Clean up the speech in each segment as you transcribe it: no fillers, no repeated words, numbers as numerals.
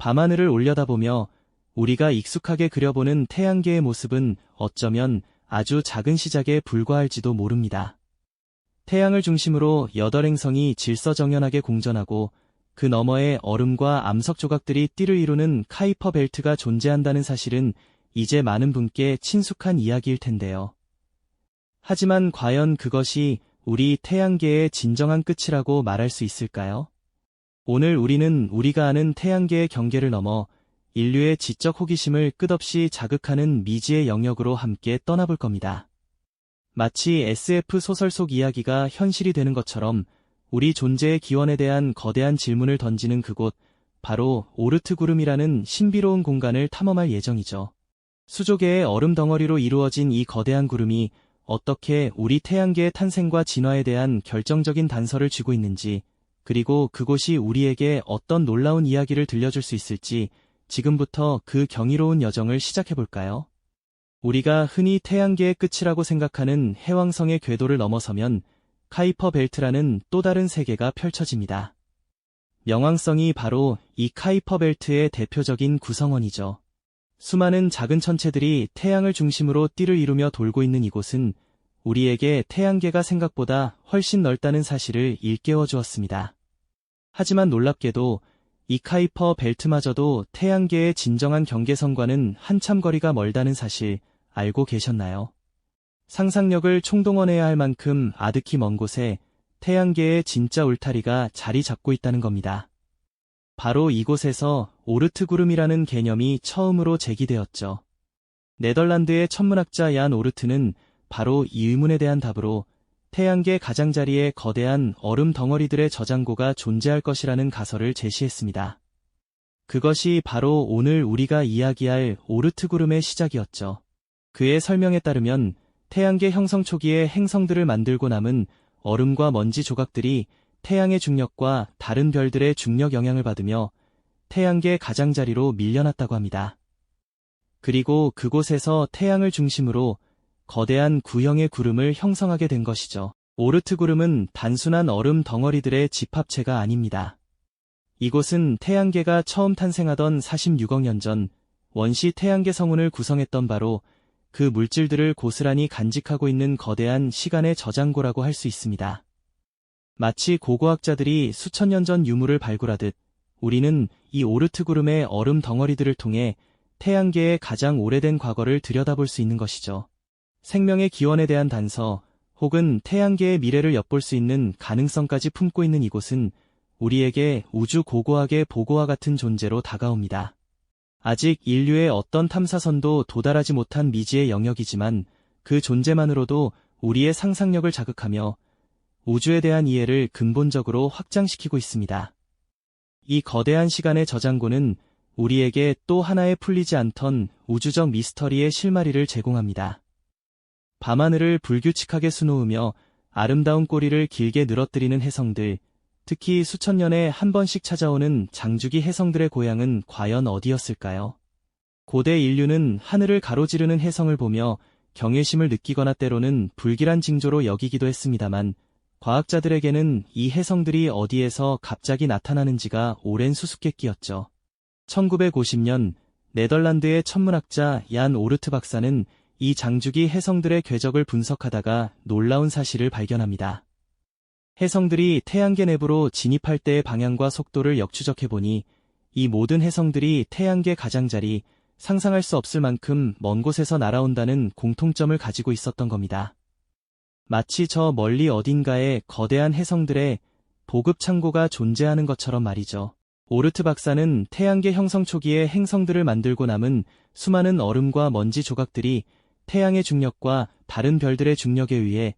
밤하늘을 올려다보며 우리가 익숙하게 그려보는 태양계의 모습은 어쩌면 아주 작은 시작에 불과할지도 모릅니다. 태양을 중심으로 8행성이 질서정연하게 공전하고 그 너머에 얼음과 암석 조각들이 띠를 이루는 카이퍼 벨트가 존재한다는 사실은 이제 많은 분께 친숙한 이야기일 텐데요. 하지만 과연 그것이 우리 태양계의 진정한 끝이라고 말할 수 있을까요? 오늘 우리는 우리가 아는 태양계의 경계를 넘어 인류의 지적 호기심을 끝없이 자극하는 미지의 영역으로 함께 떠나볼 겁니다. 마치 SF 소설 속 이야기가 현실이 되는 것처럼 우리 존재의 기원에 대한 거대한 질문을 던지는 그곳, 바로 오르트 구름이라는 신비로운 공간을 탐험할 예정이죠. 수조개의 얼음 덩어리로 이루어진 이 거대한 구름이 어떻게 우리 태양계의 탄생과 진화에 대한 결정적인 단서를 쥐고 있는지, 그리고 그곳이 우리에게 어떤 놀라운 이야기를 들려줄 수 있을지 지금부터 그 경이로운 여정을 시작해볼까요? 우리가 흔히 태양계의 끝이라고 생각하는 해왕성의 궤도를 넘어서면 카이퍼 벨트라는 또 다른 세계가 펼쳐집니다. 명왕성이 바로 이 카이퍼 벨트의 대표적인 구성원이죠. 수많은 작은 천체들이 태양을 중심으로 띠를 이루며 돌고 있는 이곳은 우리에게 태양계가 생각보다 훨씬 넓다는 사실을 일깨워 주었습니다. 하지만 놀랍게도 이 카이퍼 벨트마저도 태양계의 진정한 경계선과는 한참 거리가 멀다는 사실 알고 계셨나요? 상상력을 총동원해야 할 만큼 아득히 먼 곳에 태양계의 진짜 울타리가 자리 잡고 있다는 겁니다. 바로 이곳에서 오르트 구름이라는 개념이 처음으로 제기되었죠. 네덜란드의 천문학자 얀 오르트는 바로 이 의문에 대한 답으로 태양계 가장자리에 거대한 얼음 덩어리들의 저장고가 존재할 것이라는 가설을 제시했습니다. 그것이 바로 오늘 우리가 이야기할 오르트 구름의 시작이었죠. 그의 설명에 따르면 태양계 형성 초기에 행성들을 만들고 남은 얼음과 먼지 조각들이 태양의 중력과 다른 별들의 중력 영향을 받으며 태양계 가장자리로 밀려났다고 합니다. 그리고 그곳에서 태양을 중심으로 거대한 구형의 구름을 형성하게 된 것이죠. 오르트 구름은 단순한 얼음 덩어리들의 집합체가 아닙니다. 이곳은 태양계가 처음 탄생하던 46억 년 전 원시 태양계 성운을 구성했던 바로 그 물질들을 고스란히 간직하고 있는 거대한 시간의 저장고라고 할 수 있습니다. 마치 고고학자들이 수천 년 전 유물을 발굴하듯 우리는 이 오르트 구름의 얼음 덩어리들을 통해 태양계의 가장 오래된 과거를 들여다볼 수 있는 것이죠. 생명의 기원에 대한 단서, 혹은 태양계의 미래를 엿볼 수 있는 가능성까지 품고 있는 이곳은 우리에게 우주 고고학의 보고와 같은 존재로 다가옵니다. 아직 인류의 어떤 탐사선도 도달하지 못한 미지의 영역이지만 그 존재만으로도 우리의 상상력을 자극하며 우주에 대한 이해를 근본적으로 확장시키고 있습니다. 이 거대한 시간의 저장고는 우리에게 또 하나의 풀리지 않던 우주적 미스터리의 실마리를 제공합니다. 밤하늘을 불규칙하게 수놓으며 아름다운 꼬리를 길게 늘어뜨리는 해성들, 특히 수천 년에 한 번씩 찾아오는 장주기 해성들의 고향은 과연 어디였을까요? 고대 인류는 하늘을 가로지르는 해성을 보며 경외심을 느끼거나 때로는 불길한 징조로 여기기도 했습니다만 과학자들에게는 이 해성들이 어디에서 갑자기 나타나는지가 오랜 수수께끼였죠. 1950년 네덜란드의 천문학자 얀 오르트 박사는 이 장주기 해성들의 궤적을 분석하다가 놀라운 사실을 발견합니다. 해성들이 태양계 내부로 진입할 때의 방향과 속도를 역추적해보니 이 모든 해성들이 태양계 가장자리, 상상할 수 없을 만큼 먼 곳에서 날아온다는 공통점을 가지고 있었던 겁니다. 마치 저 멀리 어딘가에 거대한 해성들의 보급 창고가 존재하는 것처럼 말이죠. 오르트 박사는 태양계 형성 초기에 행성들을 만들고 남은 수많은 얼음과 먼지 조각들이 태양의 중력과 다른 별들의 중력에 의해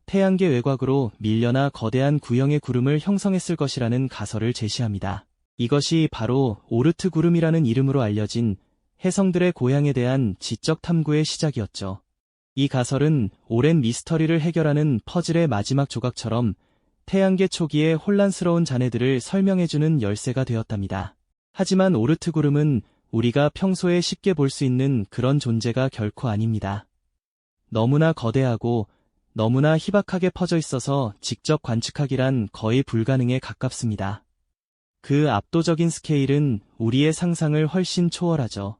태양계 외곽으로 밀려나 거대한 구형의 구름을 형성했을 것이라는 가설을 제시합니다. 이것이 바로 오르트 구름이라는 이름으로 알려진 해성들의 고향에 대한 지적 탐구의 시작이었죠. 이 가설은 오랜 미스터리를 해결하는 퍼즐의 마지막 조각처럼 태양계 초기의 혼란스러운 잔해들을 설명해주는 열쇠가 되었답니다. 하지만 오르트 구름은 우리가 평소에 쉽게 볼 수 있는 그런 존재가 결코 아닙니다. 너무나 거대하고 너무나 희박하게 퍼져 있어서 직접 관측하기란 거의 불가능에 가깝습니다. 그 압도적인 스케일은 우리의 상상을 훨씬 초월하죠.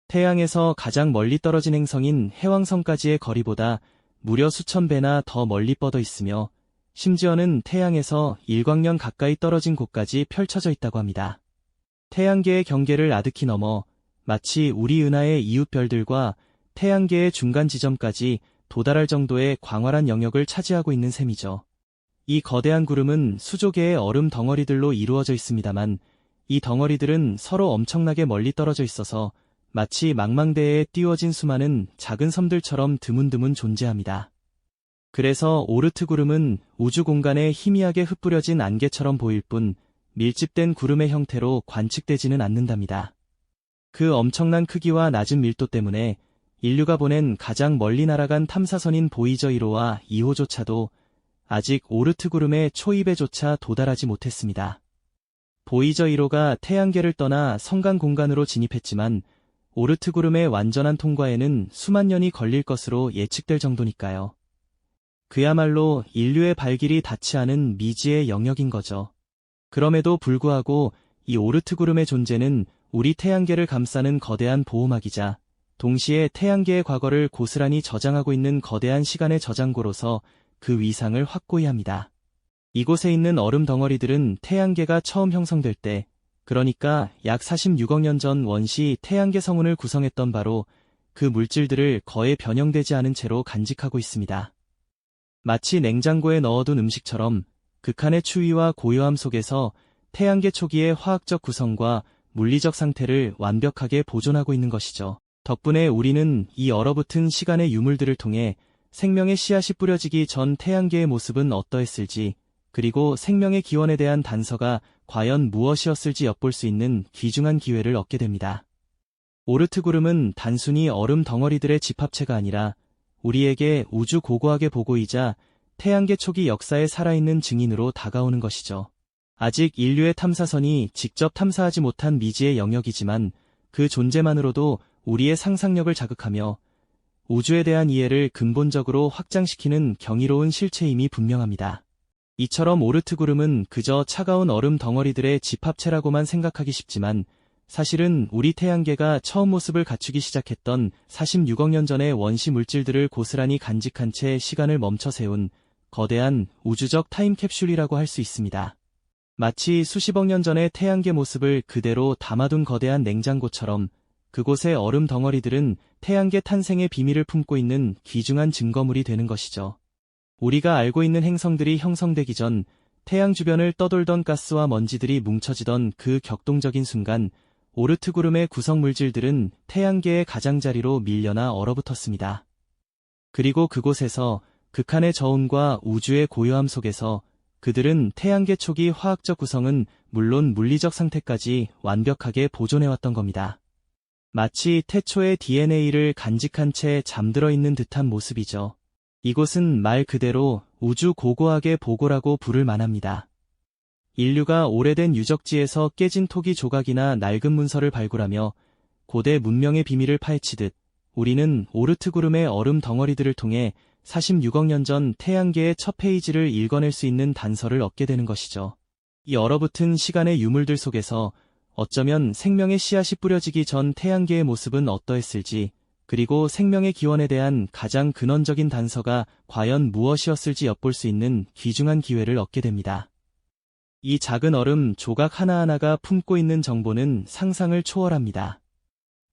태양에서 가장 멀리 떨어진 행성인 해왕성까지의 거리보다 무려 수천 배나 더 멀리 뻗어 있으며 심지어는 태양에서 일광년 가까이 떨어진 곳까지 펼쳐져 있다고 합니다. 태양계의 경계를 아득히 넘어 마치 우리 은하의 이웃 별들과 태양계의 중간 지점까지 도달할 정도의 광활한 영역을 차지하고 있는 셈이죠. 이 거대한 구름은 수조 개의 얼음 덩어리들로 이루어져 있습니다만 이 덩어리들은 서로 엄청나게 멀리 떨어져 있어서 마치 망망대해에 띄워진 수많은 작은 섬들처럼 드문드문 존재합니다. 그래서 오르트 구름은 우주 공간에 희미하게 흩뿌려진 안개처럼 보일 뿐 밀집된 구름의 형태로 관측되지는 않는답니다. 그 엄청난 크기와 낮은 밀도 때문에 인류가 보낸 가장 멀리 날아간 탐사선인 보이저 1호와 2호조차도 아직 오르트 구름의 초입에조차 도달하지 못했습니다. 보이저 1호가 태양계를 떠나 성간 공간으로 진입했지만 오르트 구름의 완전한 통과에는 수만 년이 걸릴 것으로 예측될 정도니까요. 그야말로 인류의 발길이 닿지 않은 미지의 영역인 거죠. 그럼에도 불구하고 이 오르트 구름의 존재는 우리 태양계를 감싸는 거대한 보호막이자 동시에 태양계의 과거를 고스란히 저장하고 있는 거대한 시간의 저장고로서 그 위상을 확고히 합니다. 이곳에 있는 얼음 덩어리들은 태양계가 처음 형성될 때, 그러니까 약 46억 년 전 원시 태양계 성운을 구성했던 바로 그 물질들을 거의 변형되지 않은 채로 간직하고 있습니다. 마치 냉장고에 넣어둔 음식처럼 극한의 추위와 고요함 속에서 태양계 초기의 화학적 구성과 물리적 상태를 완벽하게 보존하고 있는 것이죠. 덕분에 우리는 이 얼어붙은 시간의 유물들을 통해 생명의 씨앗이 뿌려지기 전 태양계의 모습은 어떠했을지, 그리고 생명의 기원에 대한 단서가 과연 무엇이었을지 엿볼 수 있는 귀중한 기회를 얻게 됩니다. 오르트 구름은 단순히 얼음 덩어리들의 집합체가 아니라 우리에게 우주 고고학의 보고이자 태양계 초기 역사에 살아있는 증인으로 다가오는 것이죠. 아직 인류의 탐사선이 직접 탐사하지 못한 미지의 영역이지만 그 존재만으로도 우리의 상상력을 자극하며 우주에 대한 이해를 근본적으로 확장시키는 경이로운 실체임이 분명합니다. 이처럼 오르트 구름은 그저 차가운 얼음 덩어리들의 집합체라고만 생각하기 쉽지만 사실은 우리 태양계가 처음 모습을 갖추기 시작했던 46억 년 전의 원시 물질들을 고스란히 간직한 채 시간을 멈춰 세운 거대한 우주적 타임캡슐이라고 할 수 있습니다. 마치 수십억 년 전의 태양계 모습을 그대로 담아둔 거대한 냉장고처럼 그곳의 얼음 덩어리들은 태양계 탄생의 비밀을 품고 있는 귀중한 증거물이 되는 것이죠. 우리가 알고 있는 행성들이 형성되기 전 태양 주변을 떠돌던 가스와 먼지들이 뭉쳐지던 그 격동적인 순간 오르트 구름의 구성 물질들은 태양계의 가장자리로 밀려나 얼어붙었습니다. 그리고 그곳에서 극한의 저온과 우주의 고요함 속에서 그들은 태양계 초기 화학적 구성은 물론 물리적 상태까지 완벽하게 보존해왔던 겁니다. 마치 태초의 DNA를 간직한 채 잠들어 있는 듯한 모습이죠. 이곳은 말 그대로 우주 고고학의 보고라고 부를 만합니다. 인류가 오래된 유적지에서 깨진 토기 조각이나 낡은 문서를 발굴하며 고대 문명의 비밀을 파헤치듯 우리는 오르트 구름의 얼음 덩어리들을 통해 46억 년 전 태양계의 첫 페이지를 읽어낼 수 있는 단서를 얻게 되는 것이죠. 이 얼어붙은 시간의 유물들 속에서 어쩌면 생명의 씨앗이 뿌려지기 전 태양계의 모습은 어떠했을지, 그리고 생명의 기원에 대한 가장 근원적인 단서가 과연 무엇이었을지 엿볼 수 있는 귀중한 기회를 얻게 됩니다. 이 작은 얼음 조각 하나하나가 품고 있는 정보는 상상을 초월합니다.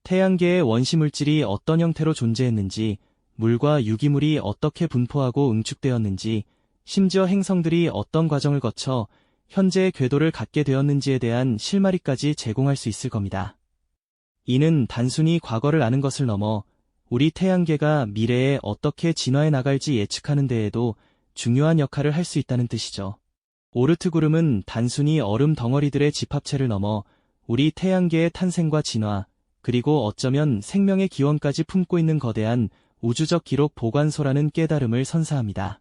태양계의 원시물질이 어떤 형태로 존재했는지, 물과 유기물이 어떻게 분포하고 응축되었는지, 심지어 행성들이 어떤 과정을 거쳐 현재의 궤도를 갖게 되었는지에 대한 실마리까지 제공할 수 있을 겁니다. 이는 단순히 과거를 아는 것을 넘어 우리 태양계가 미래에 어떻게 진화해 나갈지 예측하는 데에도 중요한 역할을 할 수 있다는 뜻이죠. 오르트 구름은 단순히 얼음 덩어리들의 집합체를 넘어 우리 태양계의 탄생과 진화, 그리고 어쩌면 생명의 기원까지 품고 있는 거대한 우주적 기록 보관소라는 깨달음을 선사합니다.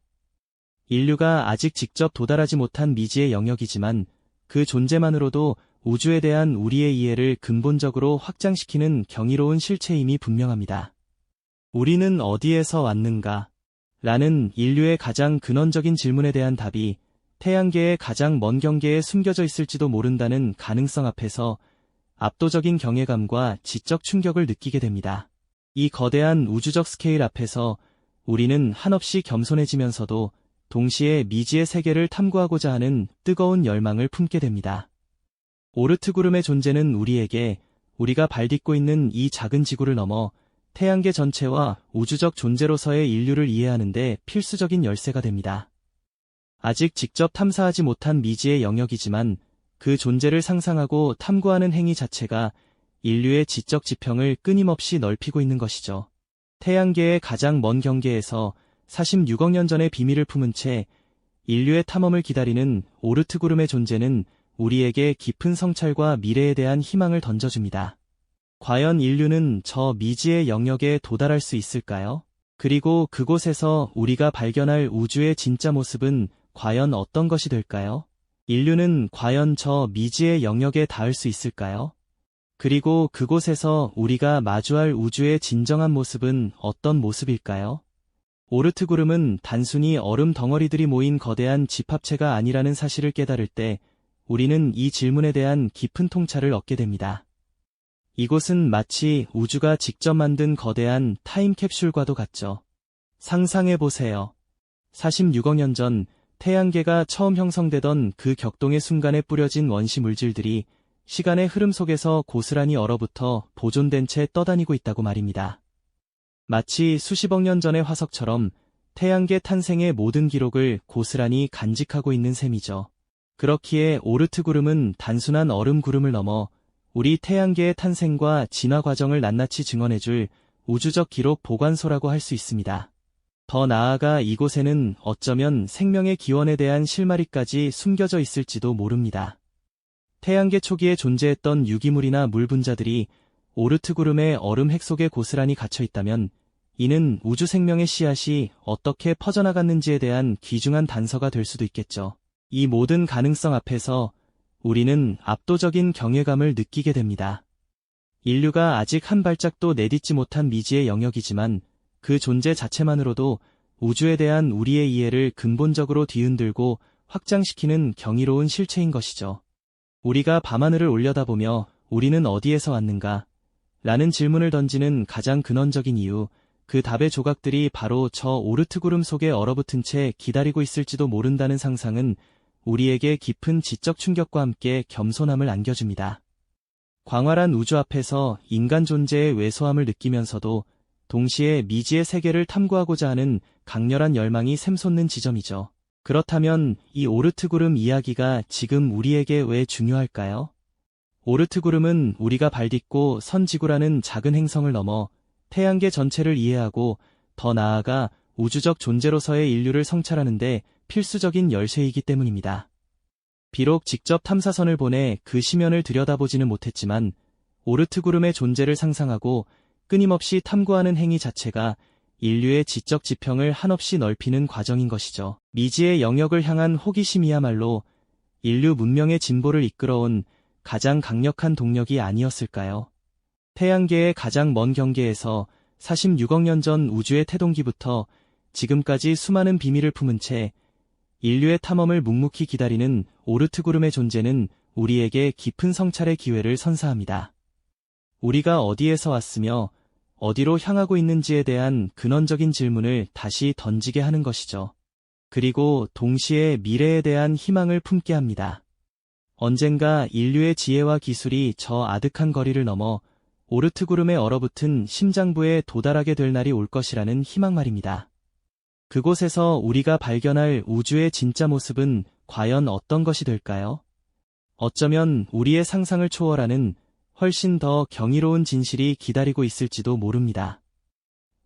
인류가 아직 직접 도달하지 못한 미지의 영역이지만 그 존재만으로도 우주에 대한 우리의 이해를 근본적으로 확장시키는 경이로운 실체임이 분명합니다. 우리는 어디에서 왔는가? 라는 인류의 가장 근원적인 질문에 대한 답이 태양계의 가장 먼 경계에 숨겨져 있을지도 모른다는 가능성 앞에서 압도적인 경외감과 지적 충격을 느끼게 됩니다. 이 거대한 우주적 스케일 앞에서 우리는 한없이 겸손해지면서도 동시에 미지의 세계를 탐구하고자 하는 뜨거운 열망을 품게 됩니다. 오르트구름의 존재는 우리에게 우리가 발딛고 있는 이 작은 지구를 넘어 태양계 전체와 우주적 존재로서의 인류를 이해하는 데 필수적인 열쇠가 됩니다. 아직 직접 탐사하지 못한 미지의 영역이지만 그 존재를 상상하고 탐구하는 행위 자체가 인류의 지적 지평을 끊임없이 넓히고 있는 것이죠. 태양계의 가장 먼 경계에서 46억 년 전의 비밀을 품은 채 인류의 탐험을 기다리는 오르트구름의 존재는 우리에게 깊은 성찰과 미래에 대한 희망을 던져줍니다. 과연 인류는 저 미지의 영역에 도달할 수 있을까요? 그리고 그곳에서 우리가 발견할 우주의 진짜 모습은 과연 어떤 것이 될까요? 인류는 과연 저 미지의 영역에 닿을 수 있을까요? 그리고 그곳에서 우리가 마주할 우주의 진정한 모습은 어떤 모습일까요? 오르트구름은 단순히 얼음 덩어리들이 모인 거대한 집합체가 아니라는 사실을 깨달을 때 우리는 이 질문에 대한 깊은 통찰을 얻게 됩니다. 이곳은 마치 우주가 직접 만든 거대한 타임캡슐과도 같죠. 상상해보세요. 46억 년 전 태양계가 처음 형성되던 그 격동의 순간에 뿌려진 원시 물질들이 시간의 흐름 속에서 고스란히 얼어붙어 보존된 채 떠다니고 있다고 말입니다. 마치 수십억 년 전의 화석처럼 태양계 탄생의 모든 기록을 고스란히 간직하고 있는 셈이죠. 그렇기에 오르트구름은 단순한 얼음 구름을 넘어 우리 태양계의 탄생과 진화 과정을 낱낱이 증언해줄 우주적 기록 보관소라고 할 수 있습니다. 더 나아가 이곳에는 어쩌면 생명의 기원에 대한 실마리까지 숨겨져 있을지도 모릅니다. 태양계 초기에 존재했던 유기물이나 물 분자들이 오르트구름의 얼음 핵 속에 고스란히 갇혀 있다면 이는 우주 생명의 씨앗이 어떻게 퍼져나갔는지에 대한 귀중한 단서가 될 수도 있겠죠. 이 모든 가능성 앞에서 우리는 압도적인 경외감을 느끼게 됩니다. 인류가 아직 한 발짝도 내딛지 못한 미지의 영역이지만 그 존재 자체만으로도 우주에 대한 우리의 이해를 근본적으로 뒤흔들고 확장시키는 경이로운 실체인 것이죠. 우리가 밤하늘을 올려다보며 우리는 어디에서 왔는가? 라는 질문을 던지는 가장 근원적인 이유, 그 답의 조각들이 바로 저 오르트구름 속에 얼어붙은 채 기다리고 있을지도 모른다는 상상은 우리에게 깊은 지적 충격과 함께 겸손함을 안겨줍니다. 광활한 우주 앞에서 인간 존재의 왜소함을 느끼면서도 동시에 미지의 세계를 탐구하고자 하는 강렬한 열망이 샘솟는 지점이죠. 그렇다면 이 오르트구름 이야기가 지금 우리에게 왜 중요할까요? 오르트구름은 우리가 발딛고 선 지구라는 작은 행성을 넘어 태양계 전체를 이해하고 더 나아가 우주적 존재로서의 인류를 성찰하는 데 필수적인 열쇠이기 때문입니다. 비록 직접 탐사선을 보내 그 심연을 들여다보지는 못했지만 오르트구름의 존재를 상상하고 끊임없이 탐구하는 행위 자체가 인류의 지적 지평을 한없이 넓히는 과정인 것이죠. 미지의 영역을 향한 호기심이야말로 인류 문명의 진보를 이끌어온 가장 강력한 동력이 아니었을까요? 태양계의 가장 먼 경계에서 46억 년 전 우주의 태동기부터 지금까지 수많은 비밀을 품은 채 인류의 탐험을 묵묵히 기다리는 오르트구름의 존재는 우리에게 깊은 성찰의 기회를 선사합니다. 우리가 어디에서 왔으며 어디로 향하고 있는지에 대한 근원적인 질문을 다시 던지게 하는 것이죠. 그리고 동시에 미래에 대한 희망을 품게 합니다. 언젠가 인류의 지혜와 기술이 저 아득한 거리를 넘어 오르트구름에 얼어붙은 심장부에 도달하게 될 날이 올 것이라는 희망 말입니다. 그곳에서 우리가 발견할 우주의 진짜 모습은 과연 어떤 것이 될까요? 어쩌면 우리의 상상을 초월하는 훨씬 더 경이로운 진실이 기다리고 있을지도 모릅니다.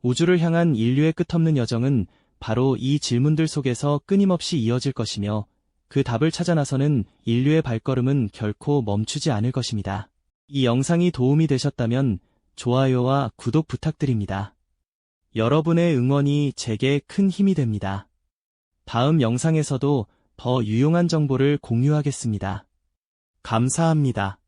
우주를 향한 인류의 끝없는 여정은 바로 이 질문들 속에서 끊임없이 이어질 것이며 그 답을 찾아 나서는 인류의 발걸음은 결코 멈추지 않을 것입니다. 이 영상이 도움이 되셨다면 좋아요와 구독 부탁드립니다. 여러분의 응원이 제게 큰 힘이 됩니다. 다음 영상에서도 더 유용한 정보를 공유하겠습니다. 감사합니다.